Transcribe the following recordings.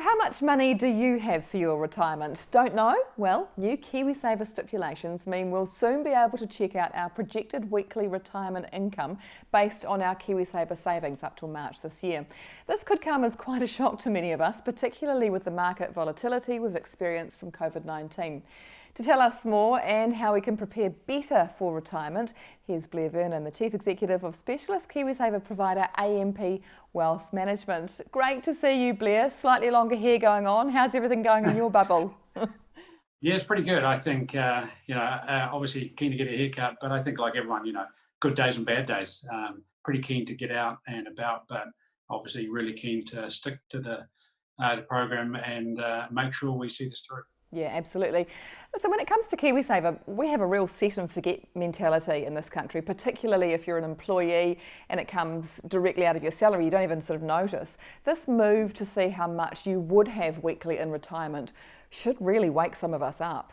Well, how much money do you have for your retirement? Don't know? Well, new KiwiSaver stipulations mean we'll soon be able to check out our projected weekly retirement income based on our KiwiSaver savings up till March this year. This could come as quite a shock to many of us, particularly with the market volatility we've experienced from COVID-19. To tell us more and how we can prepare better for retirement, here's Blair Vernon, the Chief Executive of specialist KiwiSaver provider AMP Wealth Management. Great to see you, Blair. Slightly longer hair going on. How's everything going in your bubble? Yeah, it's pretty good. I think, obviously keen to get a haircut, but I think like everyone, good days and bad days. Pretty keen to get out and about, but obviously really keen to stick to the program and make sure we see this through. Yeah, absolutely. So when it comes to KiwiSaver, we have a real set and forget mentality in this country, particularly if you're an employee and it comes directly out of your salary, you don't even sort of notice. This move to see how much you would have weekly in retirement should really wake some of us up.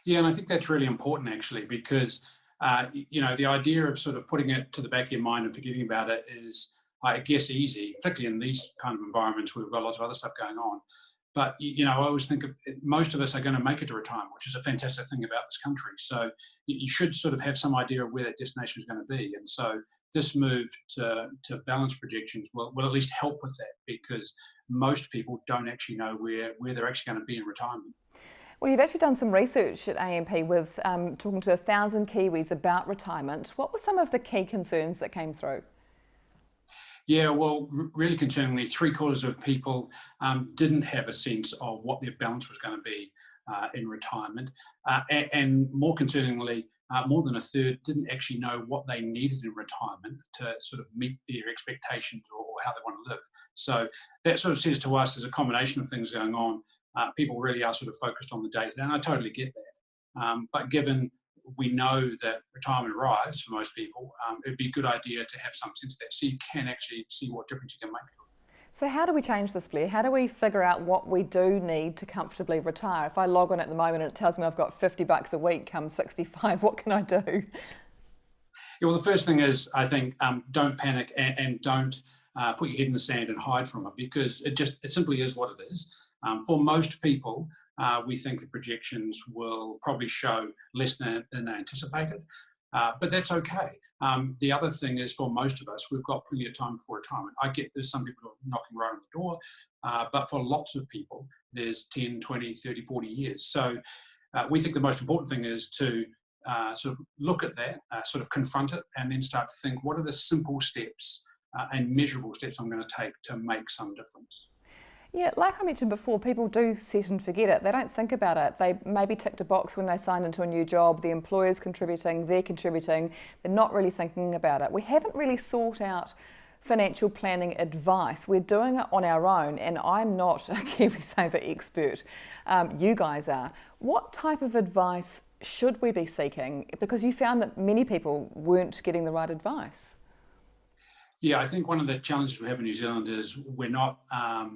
Yeah, and I think that's really important actually, because, the idea of sort of putting it to the back of your mind and forgetting about it is, I guess, easy, particularly in these kind of environments where we've got lots of other stuff going on. But, I always think most of us are going to make it to retirement, which is a fantastic thing about this country. So you should sort of have some idea of where that destination is going to be. And so this move to balance projections will at least help with that, because most people don't actually know where they're actually going to be in retirement. Well, you've actually done some research at AMP with talking to 1,000 Kiwis about retirement. What were some of the key concerns that came through? Yeah, well, really concerningly, 3/4 of people didn't have a sense of what their balance was going to be in retirement. And more concerningly, more than a third didn't actually know what they needed in retirement to sort of meet their expectations or how they want to live. So that sort of says to us there's a combination of things going on. People really are sort of focused on the day-to-day, and I totally get that. But given we know that retirement arrives for most people, it'd be a good idea to have some sense of that so you can actually see what difference you can make. So how do we change this, Blair? How do we figure out what we do need to comfortably retire? If I log on at the moment and it tells me I've got $50 a week come 65, what can I do? Yeah, well, the first thing is, I think, don't panic and don't put your head in the sand and hide from it, because it simply is what it is. For most people, we think the projections will probably show less than they anticipated, but that's okay. The other thing is, for most of us, we've got plenty of time before retirement. I get there's some people knocking right on the door, but for lots of people, there's 10, 20, 30, 40 years. So we think the most important thing is to sort of look at that, sort of confront it, and then start to think, what are the simple steps and measurable steps I'm going to take to make some difference? Yeah, like I mentioned before, people do set and forget it. They don't think about it. They maybe ticked a box when they signed into a new job. The employer's contributing, they're contributing. They're not really thinking about it. We haven't really sought out financial planning advice. We're doing it on our own, and I'm not a KiwiSaver expert. You guys are. What type of advice should we be seeking? Because you found that many people weren't getting the right advice. Yeah, I think one of the challenges we have in New Zealand is we're not a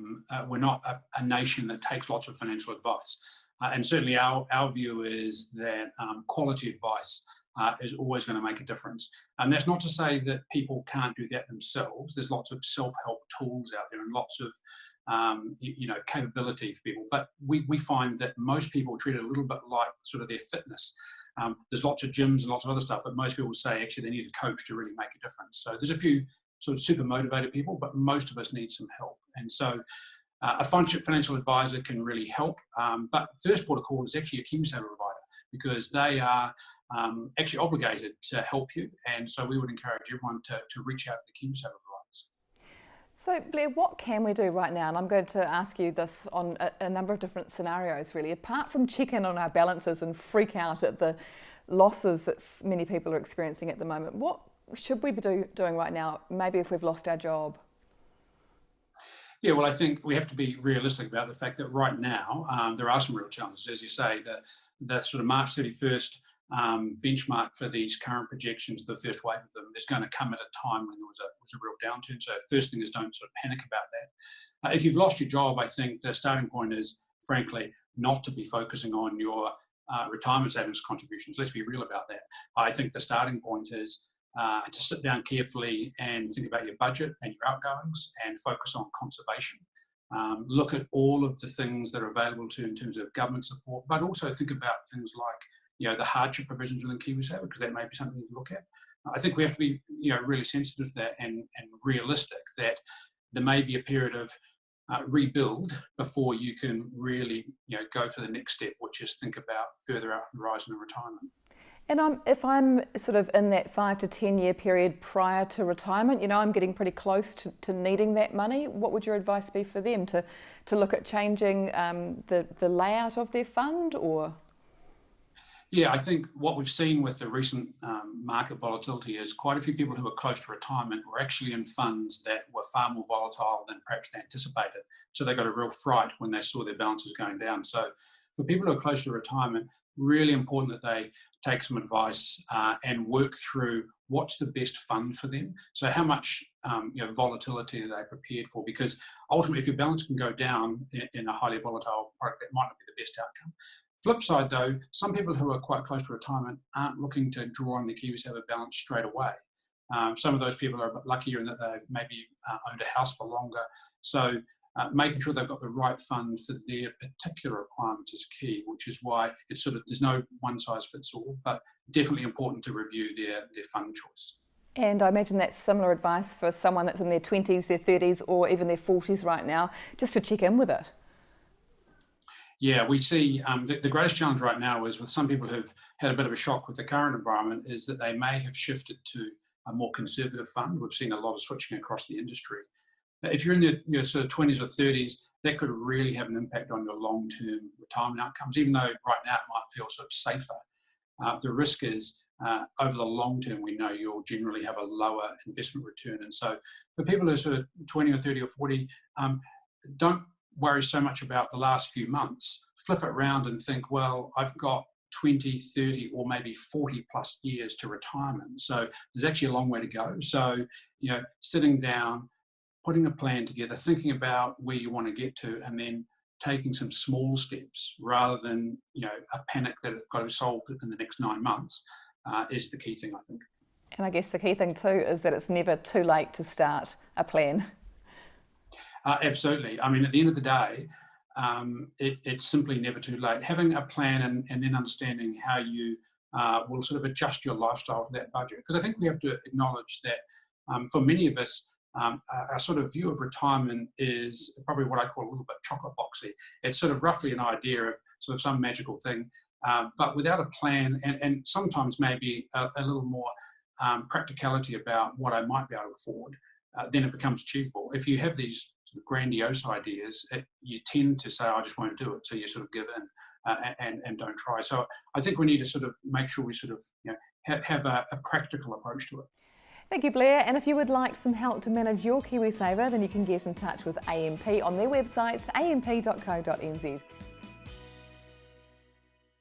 nation that takes lots of financial advice, and certainly our view is that quality advice is always going to make a difference. And that's not to say that people can't do that themselves. There's lots of self-help tools out there and lots of capability for people. But we find that most people treat it a little bit like sort of their fitness. There's lots of gyms and lots of other stuff, but most people say actually they need a coach to really make a difference. So there's a few sort of super motivated people, but most of us need some help. And so a financial advisor can really help. But first port of call is actually a KiwiSaver provider, because they are actually obligated to help you. And so we would encourage everyone to reach out to the KiwiSaver providers. So Blair, what can we do right now? And I'm going to ask you this on a number of different scenarios, really. Apart from check in on our balances and freak out at the losses that many people are experiencing at the moment, what should we be doing right now, maybe if we've lost our job? Yeah, well, I think we have to be realistic about the fact that right now there are some real challenges. As you say, the sort of March 31st benchmark for these current projections, the first wave of them, is going to come at a time when there was a real downturn. So first thing is, don't sort of panic about that. If you've lost your job, I think the starting point is, frankly, not to be focusing on your retirement savings contributions. Let's be real about that. I think the starting point is to sit down carefully and think about your budget and your outgoings and focus on conservation. look at all of the things that are available to in terms of government support, but also think about things like the hardship provisions within KiwiSaver, because that may be something to look at. I think we have to be really sensitive to that and realistic that there may be a period of rebuild before you can really go for the next step, which is think about further out the horizon of retirement. And if I'm sort of in that 5 to 10 year period prior to retirement, I'm getting pretty close to needing that money, what would your advice be for them to look at changing the layout of their fund, or? Yeah, I think what we've seen with the recent market volatility is quite a few people who are close to retirement were actually in funds that were far more volatile than perhaps they anticipated. So they got a real fright when they saw their balances going down. So for people who are close to retirement, really important that they take some advice and work through what's the best fund for them. So how much volatility are they prepared for? Because ultimately, if your balance can go down in a highly volatile product, that might not be the best outcome. Flip side though, some people who are quite close to retirement aren't looking to draw on the KiwiSaver balance straight away. Some of those people are a bit luckier in that they've maybe owned a house for longer. So making sure they've got the right fund for their particular requirements is key, which is why it's there's no one size fits all, but definitely important to review their fund choice. And I imagine that's similar advice for someone that's in their 20s, their 30s, or even their 40s right now, just to check in with it. Yeah, we see the greatest challenge right now is with some people who've had a bit of a shock with the current environment is that they may have shifted to a more conservative fund. We've seen a lot of switching across the industry. Now, if you're in your sort of 20s or 30s, that could really have an impact on your long-term retirement outcomes, even though right now it might feel sort of safer. The risk is over the long term, we know you'll generally have a lower investment return. And so for people who are sort of 20 or 30 or 40, don't worry so much about the last few months. Flip it around and think, well, I've got 20, 30, or maybe 40 plus years to retirement. So there's actually a long way to go. So, sitting down, putting a plan together, thinking about where you want to get to, and then taking some small steps rather than, a panic that it's got to be solved in the next 9 months is the key thing, I think. And I guess the key thing too is that it's never too late to start a plan. Absolutely. I mean, at the end of the day, it's simply never too late. Having a plan and then understanding how you will sort of adjust your lifestyle to that budget. Because I think we have to acknowledge that for many of us, our sort of view of retirement is probably what I call a little bit chocolate boxy. It's sort of roughly an idea of sort of some magical thing, but without a plan and sometimes maybe a little more practicality about what I might be able to afford, then it becomes achievable. If you have these grandiose ideas, you tend to say, I just won't do it. So you sort of give in and don't try. So I think we need to sort of make sure we sort of have a practical approach to it. Thank you, Blair. And if you would like some help to manage your KiwiSaver, then you can get in touch with AMP on their website, amp.co.nz.